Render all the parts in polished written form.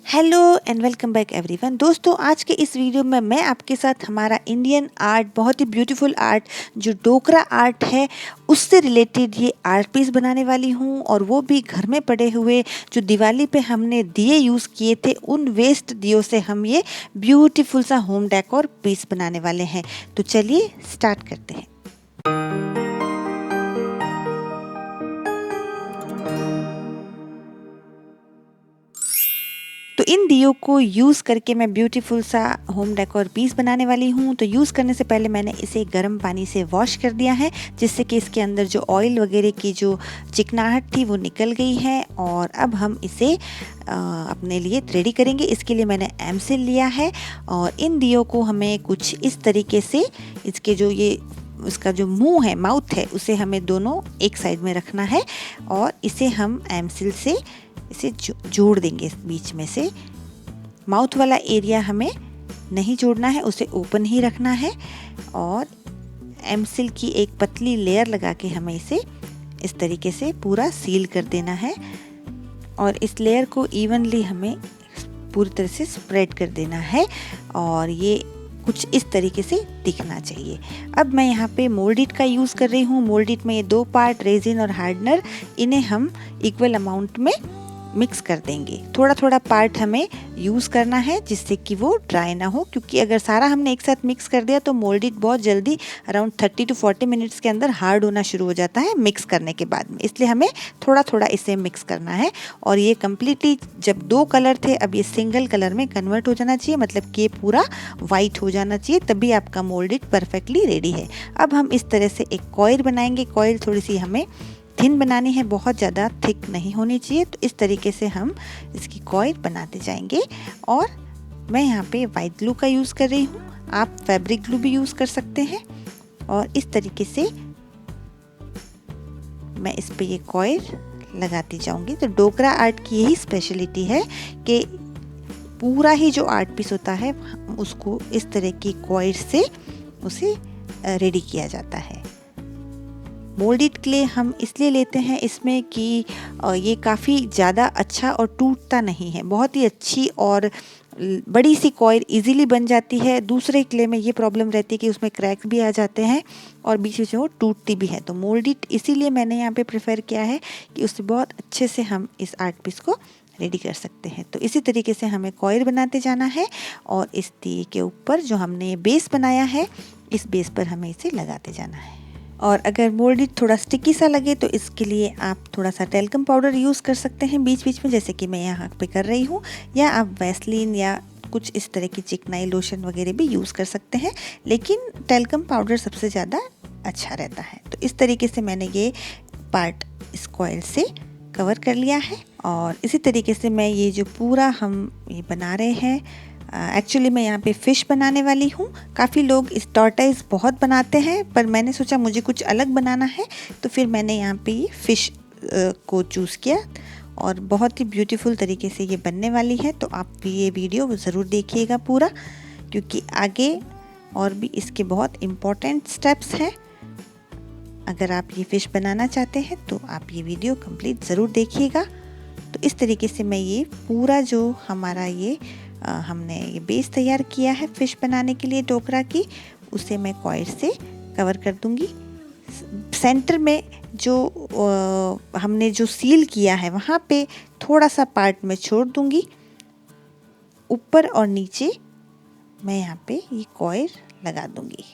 Hello and welcome back everyone. दोस्तों, आज के इस वीडियो में मैं आपके साथ हमारा इंडियन आर्ट, बहुत ही ब्यूटीफुल आर्ट जो डोकरा आर्ट है, उससे रिलेटेड ये आर्ट पीस बनाने वाली हूँ। और वो भी घर में पड़े हुए जो दिवाली पे हमने दिए यूज़ किए थे, उन वेस्ट दियों से हम ये ब्यूटीफुल सा होम डेकोर पीस बनाने वाले हैं। तो चलिए स्टार्ट करते हैं। तो इन दियों को यूज़ करके मैं ब्यूटीफुल सा होम डेकोर पीस बनाने वाली हूँ। तो यूज़ करने से पहले मैंने इसे गर्म पानी से वॉश कर दिया है, जिससे कि इसके अंदर जो ऑयल वगैरह की जो चिकनाहट थी वो निकल गई है। और अब हम इसे अपने लिए रेडी करेंगे। इसके लिए मैंने एमसिल लिया है और इन दियों को हमें कुछ इस तरीके से, इसके जो ये उसका जो मुंह है, माउथ है, उसे हमें दोनों एक साइड में रखना है और इसे हम एमसिल से इसे जोड़ देंगे बीच में से। माउथ वाला एरिया हमें नहीं जोड़ना है, उसे ओपन ही रखना है। और एमसिल की एक पतली लेयर लगा के हमें इसे इस तरीके से पूरा सील कर देना है और इस लेयर को इवनली हमें पूरी तरह से स्प्रेड कर देना है और ये कुछ इस तरीके से दिखना चाहिए। अब मैं यहाँ पे मोल्डिट का यूज़ कर रही हूँ। मोल्डिट में ये 2 पार्ट रेजिन और हार्डनर, इन्हें हम इक्वल अमाउंट में मिक्स कर देंगे। थोड़ा थोड़ा पार्ट हमें यूज़ करना है जिससे कि वो ड्राई ना हो, क्योंकि अगर सारा हमने एक साथ मिक्स कर दिया तो मोल्डिट बहुत जल्दी अराउंड 30 to 40 मिनट्स के अंदर हार्ड होना शुरू हो जाता है मिक्स करने के बाद में। इसलिए हमें थोड़ा थोड़ा इसे मिक्स करना है। और ये कम्प्लीटली, जब 2 कलर थे, अब ये सिंगल कलर में कन्वर्ट हो जाना चाहिए, मतलब कि ये पूरा वाइट हो जाना चाहिए, तभी आपका मोल्डिट परफेक्टली रेडी है। अब हम इस तरह से एक कॉइल बनाएंगे। कॉइल थोड़ी सी हमें थिन बनानी है, बहुत ज़्यादा थिक नहीं होनी चाहिए। तो इस तरीके से हम इसकी कॉइल बनाते जाएंगे। और मैं यहाँ पे वाइट ग्लू का यूज़ कर रही हूँ, आप फैब्रिक ग्लू भी यूज़ कर सकते हैं। और इस तरीके से मैं इस पे ये कॉइल लगाती जाऊंगी। तो डोकरा आर्ट की यही स्पेशलिटी है कि पूरा ही जो आर्ट पीस होता है उसको इस तरह की कॉइल से उसे रेडी किया जाता है। मोल्डिट क्ले हम इसलिए लेते हैं इसमें कि ये काफ़ी ज़्यादा अच्छा और टूटता नहीं है, बहुत ही अच्छी और बड़ी सी कॉइल इजीली बन जाती है। दूसरे क्ले में ये प्रॉब्लम रहती है कि उसमें क्रैक्स भी आ जाते हैं और बीच बीच में वो टूटती भी है। तो मोल्डिट इसीलिए मैंने यहाँ पे प्रेफर किया है कि उससे बहुत अच्छे से हम इस आर्ट पीस को रेडी कर सकते हैं। तो इसी तरीके से हमें कॉइल बनाते जाना है और इस दिए के ऊपर जो हमने बेस बनाया है, इस बेस पर हमें इसे लगाते जाना है। और अगर मोल्डिट थोड़ा स्टिकी सा लगे तो इसके लिए आप थोड़ा सा टेल्कम पाउडर यूज़ कर सकते हैं बीच बीच में, जैसे कि मैं यहाँ पे कर रही हूँ, या आप वैसलीन या कुछ इस तरह की चिकनाई लोशन वगैरह भी यूज़ कर सकते हैं, लेकिन टेल्कम पाउडर सबसे ज़्यादा अच्छा रहता है। तो इस तरीके से मैंने ये पार्ट इस कॉइल से कवर कर लिया है। और इसी तरीके से मैं ये जो पूरा हम ये बना रहे हैं, एक्चुअली मैं यहाँ पे फ़िश बनाने वाली हूँ। काफ़ी लोग इस टॉर्टाइज बहुत बनाते हैं, पर मैंने सोचा मुझे कुछ अलग बनाना है, तो फिर मैंने यहाँ पे ये फ़िश को चूज़ किया और बहुत ही ब्यूटीफुल तरीके से ये बनने वाली है। तो आप भी ये वीडियो ज़रूर देखिएगा पूरा, क्योंकि आगे और भी इसके बहुत इम्पोर्टेंट स्टेप्स हैं। अगर आप ये फ़िश बनाना चाहते हैं तो आप ये वीडियो कंप्लीट ज़रूर देखिएगा। तो इस तरीके से मैं ये पूरा जो हमारा ये हमने ये बेस तैयार किया है फ़िश बनाने के लिए डोकरा की, उसे मैं कॉइल से कवर कर दूंगी। सेंटर में जो हमने जो सील किया है वहाँ पे थोड़ा सा पार्ट में छोड़ दूंगी। ऊपर और नीचे मैं यहाँ पे ये कॉइल लगा दूंगी।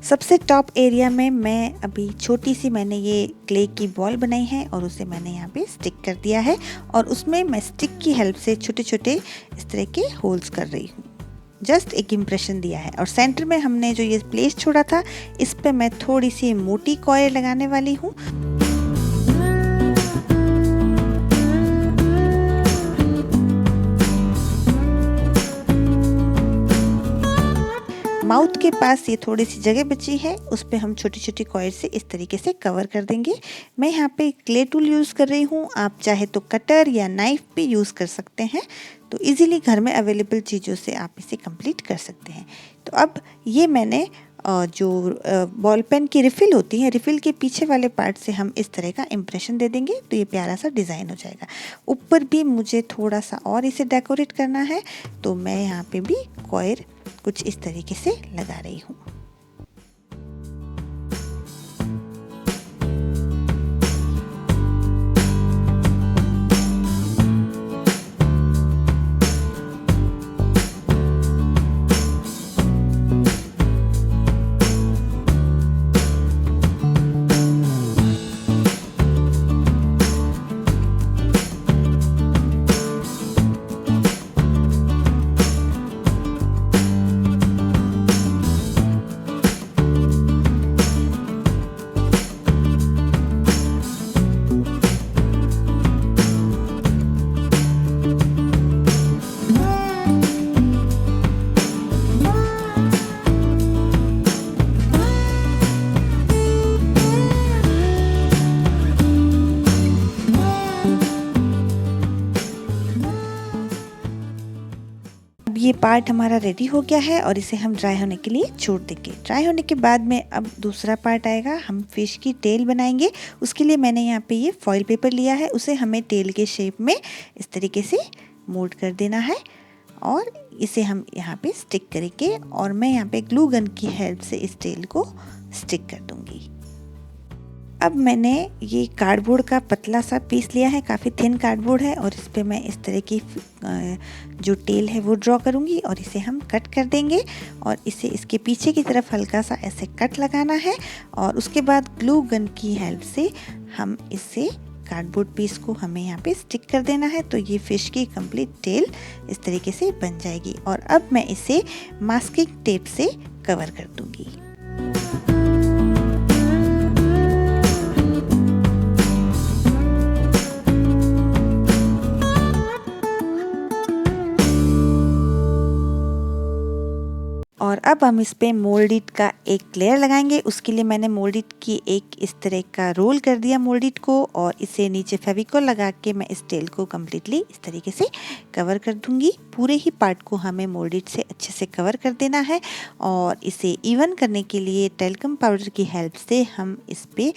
सबसे टॉप एरिया में मैं अभी छोटी सी मैंने ये क्ले की बॉल बनाई है और उसे मैंने यहाँ पे स्टिक कर दिया है और उसमें मैं स्टिक की हेल्प से छोटे छोटे इस तरह के होल्स कर रही हूँ। जस्ट एक इम्प्रेशन दिया है। और सेंटर में हमने जो ये प्लेस छोड़ा था, इस पे मैं थोड़ी सी मोटी कॉइल लगाने वाली हूँ। माउथ के पास ये थोड़ी सी जगह बची है, उस पर हम छोटी छोटी कॉइल से इस तरीके से कवर कर देंगे। मैं यहाँ पे क्ले टूल यूज़ कर रही हूँ, आप चाहे तो कटर या नाइफ भी यूज़ कर सकते हैं। तो इजीली घर में अवेलेबल चीज़ों से आप इसे कंप्लीट कर सकते हैं। तो अब ये मैंने जो बॉल पेन की रिफ़िल होती है, रिफ़िल के पीछे वाले पार्ट से हम इस तरह का इम्प्रेशन दे देंगे तो ये प्यारा सा डिज़ाइन हो जाएगा। ऊपर भी मुझे थोड़ा सा और इसे डेकोरेट करना है, तो मैं यहाँ पे भी कॉइल कुछ इस तरीके से लगा रही हूँ। ये पार्ट हमारा रेडी हो गया है और इसे हम ड्राई होने के लिए छोड़ देंगे। ड्राई होने के बाद में अब दूसरा पार्ट आएगा, हम फिश की टेल बनाएंगे। उसके लिए मैंने यहाँ पे ये फॉइल पेपर लिया है, उसे हमें टेल के शेप में इस तरीके से मोल्ड कर देना है और इसे हम यहाँ पे स्टिक करेंगे और मैं यहाँ पे ग्लू गन की हेल्प से इस टेल को स्टिक कर दूँगी। अब मैंने ये कार्डबोर्ड का पतला सा पीस लिया है, काफ़ी थिन कार्डबोर्ड है और इस पे मैं इस तरह की जो टेल है वो ड्रॉ करूँगी और इसे हम कट कर देंगे और इसे इसके पीछे की तरफ हल्का सा ऐसे कट लगाना है और उसके बाद ग्लू गन की हेल्प से हम इसे कार्डबोर्ड पीस को हमें यहाँ पे स्टिक कर देना है। तो ये फ़िश की कंप्लीट टेल इस तरीके से बन जाएगी और अब मैं इसे मास्किंग टेप से कवर कर दूँगी। और अब हम इस पे मोल्डिट का एक लेयर लगाएंगे। उसके लिए मैंने मोल्डिट की एक इस तरह का रोल कर दिया मोल्डिट को और इसे नीचे फेविकोल लगा के मैं इस टेल को कम्प्लीटली इस तरीके से कवर कर दूंगी। पूरे ही पार्ट को हमें मोल्डिट से अच्छे से कवर कर देना है और इसे इवन करने के लिए टेल्कम पाउडर की हेल्प से हम इस पे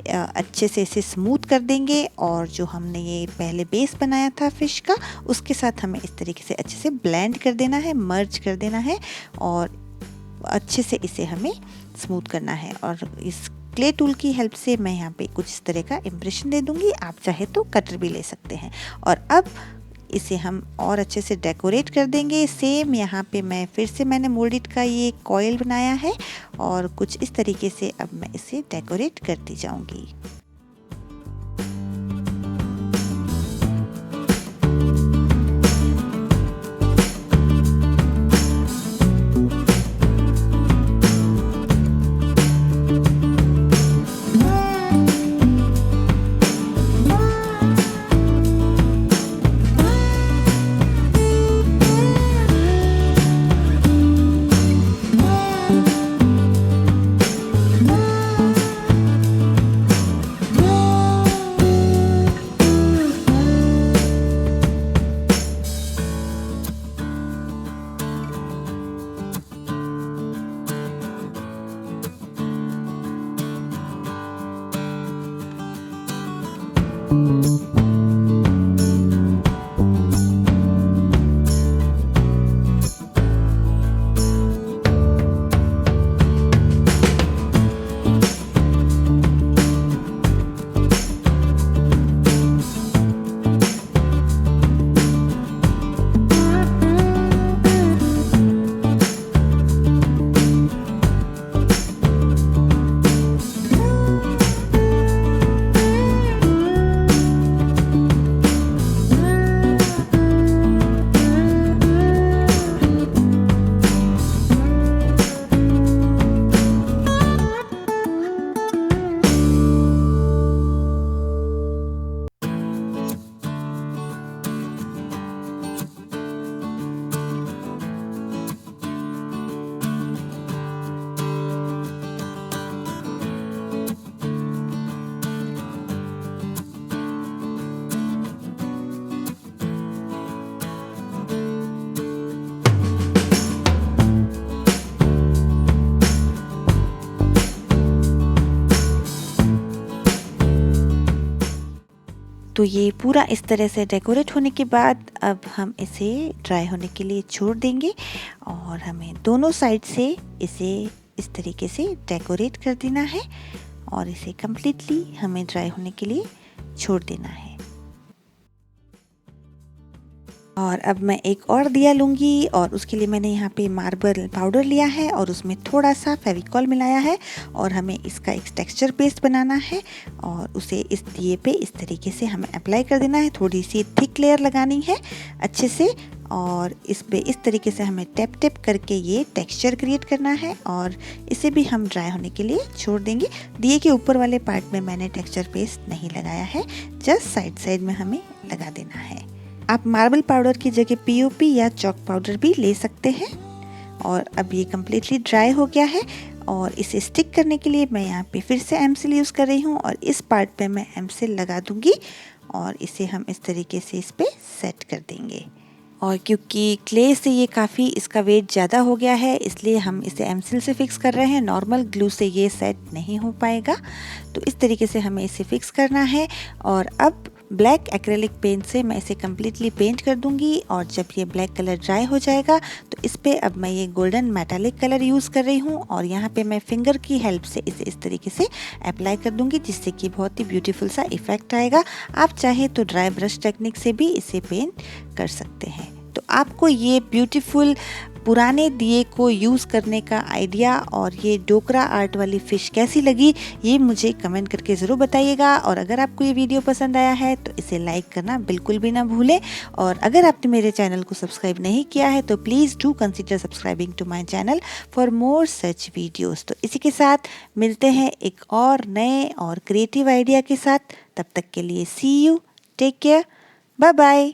अच्छे से इसे स्मूथ कर देंगे और जो हमने ये पहले बेस बनाया था फिश का, उसके साथ हमें इस तरीके से अच्छे से ब्लेंड कर देना है, मर्ज कर देना है और अच्छे से इसे हमें स्मूथ करना है। और इस क्ले टूल की हेल्प से मैं यहाँ पे कुछ इस तरह का इम्प्रेशन दे दूँगी, आप चाहे तो कटर भी ले सकते हैं। और अब इसे हम और अच्छे से डेकोरेट कर देंगे। सेम यहाँ पे मैं फिर से मैंने मोल्डिट का ये कॉइल बनाया है और कुछ इस तरीके से अब मैं इसे डेकोरेट करती जाऊँगी। तो ये पूरा इस तरह से डेकोरेट होने के बाद अब हम इसे ड्राई होने के लिए छोड़ देंगे और हमें दोनों साइड से इसे इस तरीके से डेकोरेट कर देना है और इसे कम्प्लीटली हमें ड्राई होने के लिए छोड़ देना है। और अब मैं एक और दिया लूँगी और उसके लिए मैंने यहाँ पे मार्बल पाउडर लिया है और उसमें थोड़ा सा फेविकॉल मिलाया है और हमें इसका एक टेक्सचर पेस्ट बनाना है और उसे इस दिए पे इस तरीके से हमें अप्लाई कर देना है। थोड़ी सी थिक लेयर लगानी है अच्छे से और इस पे इस तरीके से हमें टैप टैप करके ये टेक्सचर क्रिएट करना है और इसे भी हम ड्राई होने के लिए छोड़ देंगे। दिए के ऊपर वाले पार्ट में मैंने टेक्सचर पेस्ट नहीं लगाया है, जस्ट साइड साइड में हमें लगा देना है। आप मार्बल पाउडर की जगह पीओपी या चॉक पाउडर भी ले सकते हैं। और अब ये कम्प्लीटली ड्राई हो गया है और इसे स्टिक करने के लिए मैं यहाँ पे फिर से एमसिल यूज़ कर रही हूँ और इस पार्ट पे मैं एमसिल लगा दूँगी और इसे हम इस तरीके से इस पर सेट कर देंगे। और क्योंकि क्ले से ये काफ़ी इसका वेट ज़्यादा हो गया है इसलिए हम इसे एमसिल से फिक्स कर रहे हैं, नॉर्मल ग्लू से ये सेट नहीं हो पाएगा। तो इस तरीके से हमें इसे फिक्स करना है और अब ब्लैक एक्रेलिक पेंट से मैं इसे कम्प्लीटली पेंट कर दूंगी और जब ये ब्लैक कलर ड्राई हो जाएगा तो इस पे अब मैं ये गोल्डन मेटालिक कलर यूज़ कर रही हूँ और यहाँ पे मैं फिंगर की हेल्प से इसे इस तरीके से अप्लाई कर दूंगी जिससे कि बहुत ही ब्यूटीफुल सा इफ़ेक्ट आएगा। आप चाहे तो ड्राई ब्रश टेक्निक से भी इसे पेंट कर सकते हैं। तो आपको ये ब्यूटीफुल पुराने दिए को यूज़ करने का आइडिया और ये डोकरा आर्ट वाली फ़िश कैसी लगी ये मुझे कमेंट करके ज़रूर बताइएगा। और अगर आपको ये वीडियो पसंद आया है तो इसे लाइक करना बिल्कुल भी ना भूलें और अगर आपने मेरे चैनल को सब्सक्राइब नहीं किया है तो please do consider subscribing to my channel for more such videos. तो इसी के साथ मिलते हैं एक और नए और क्रिएटिव आइडिया के साथ। तब तक के लिए see you, take care, bye bye.